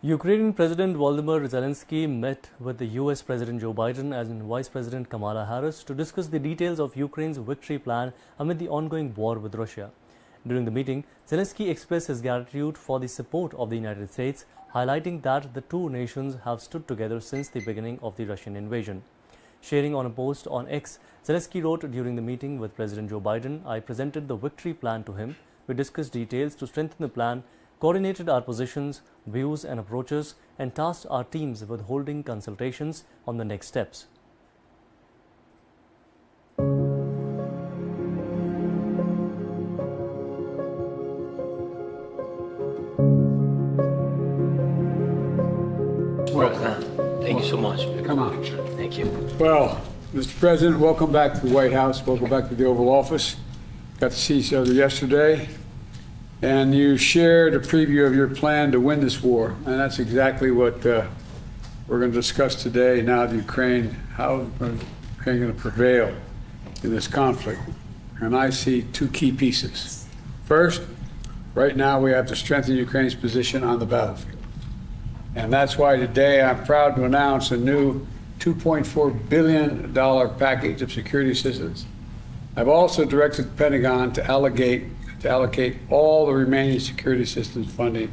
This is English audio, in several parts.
Ukrainian President Volodymyr Zelenskyy met with the US President Joe Biden and Vice President Kamala Harris to discuss the details of Ukraine's victory plan amid the ongoing war with Russia. During the meeting, Zelenskyy expressed his gratitude for the support of the United States, highlighting that the two nations have stood together since the beginning of the Russian invasion. Sharing on a post on X, Zelenskyy wrote, "During the meeting with President Joe Biden, I presented the victory plan to him. We discussed details to strengthen the plan, coordinated our positions, views and approaches, and tasked our teams with holding consultations on the next steps." Thank you so much. Come on. Thank you. Well, Mr. President, welcome back to the White House. Welcome back to the Oval Office. Got to see each other yesterday. And you shared a preview of your plan to win this war. And that's exactly what we're going to discuss today. Now, the Ukraine, how is Ukraine going to prevail in this conflict? And I see two key pieces. First, right now we have to strengthen Ukraine's position on the battlefield. And that's why today I'm proud to announce a new $2.4 billion package of security assistance. I've also directed the Pentagon to allocate all the remaining security assistance funding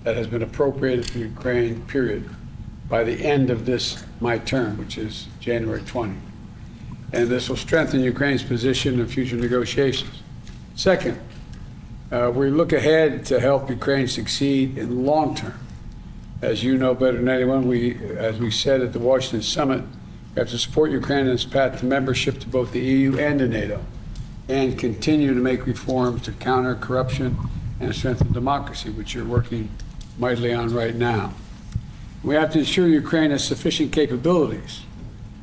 that has been appropriated for Ukraine, period, by the end of my term, which is January 20. And this will strengthen Ukraine's position in future negotiations. Second, we look ahead to help Ukraine succeed in the long term. As you know better than anyone, as we said at the Washington summit, we have to support Ukraine in its path to membership to both the EU and to NATO, and continue to make reforms to counter corruption and strengthen democracy, which you're working mightily on right now. We have to ensure Ukraine has sufficient capabilities.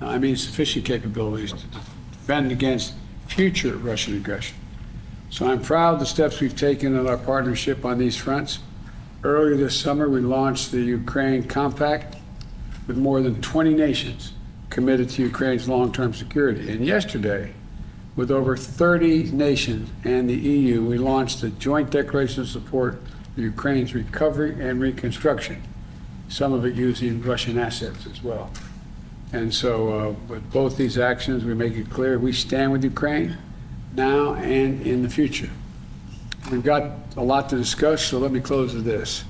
I mean sufficient capabilities to defend against future Russian aggression. So I'm proud of the steps we've taken in our partnership on these fronts. Earlier this summer, we launched the Ukraine Compact with more than 20 nations committed to Ukraine's long-term security. And yesterday, with over 30 nations and the EU, we launched a joint declaration of support for Ukraine's recovery and reconstruction, some of it using Russian assets as well. And so with both these actions, we make it clear we stand with Ukraine now and in the future. We've got a lot to discuss, so let me close with this.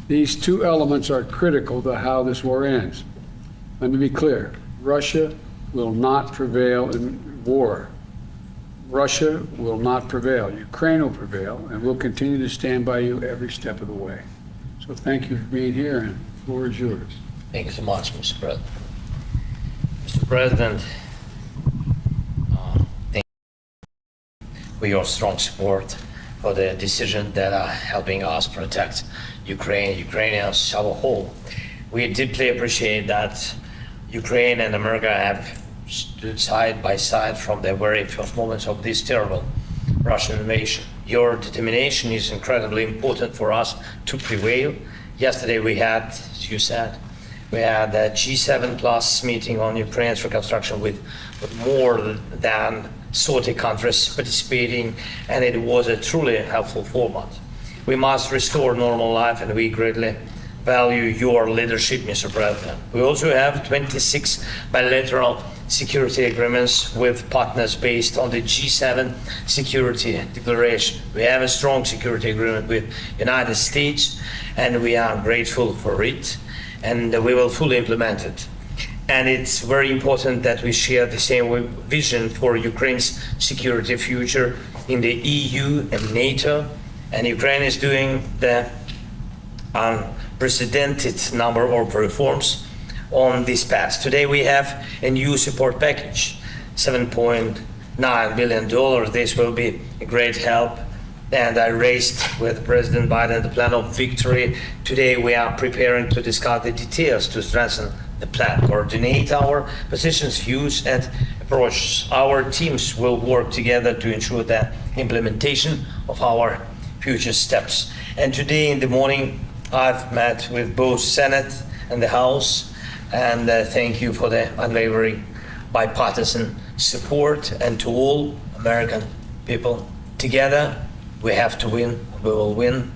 These two elements are critical to how this war ends. Let me be clear. Russia will not prevail in war. Russia will not prevail. Ukraine will prevail, and we'll continue to stand by you every step of the way. So thank you for being here, and the floor is yours. Thank you so much, Mr. President. Mr. President, thank you for your strong support for the decision that are helping us protect Ukrainians as a whole. We deeply appreciate that Ukraine and America have stood side by side from the very first moments of this terrible Russian invasion. Your determination is incredibly important for us to prevail. Yesterday we had, as you said, we had a G7 plus meeting on Ukraine's reconstruction with more than 30 countries participating, and it was a truly helpful format. We must restore normal life, and we greatly value your leadership, Mr. President. We also have 26 bilateral security agreements with partners based on the G7 security declaration. We have a strong security agreement with the United States, and we are grateful for it, and we will fully implement it. And it's very important that we share the same vision for Ukraine's security future in the EU and NATO. And Ukraine is doing the unprecedented number of reforms on this path. Today we have a new support package, $7.9 billion. This will be a great help. And I raised with President Biden the plan of victory. Today we are preparing to discuss the details to strengthen the plan, coordinate our positions, views, and approaches. Our teams will work together to ensure the implementation of our future steps. And today in the morning, I've met with both Senate and the House, and thank you for the unwavering bipartisan support. And to all American people, together we have to win. We will win.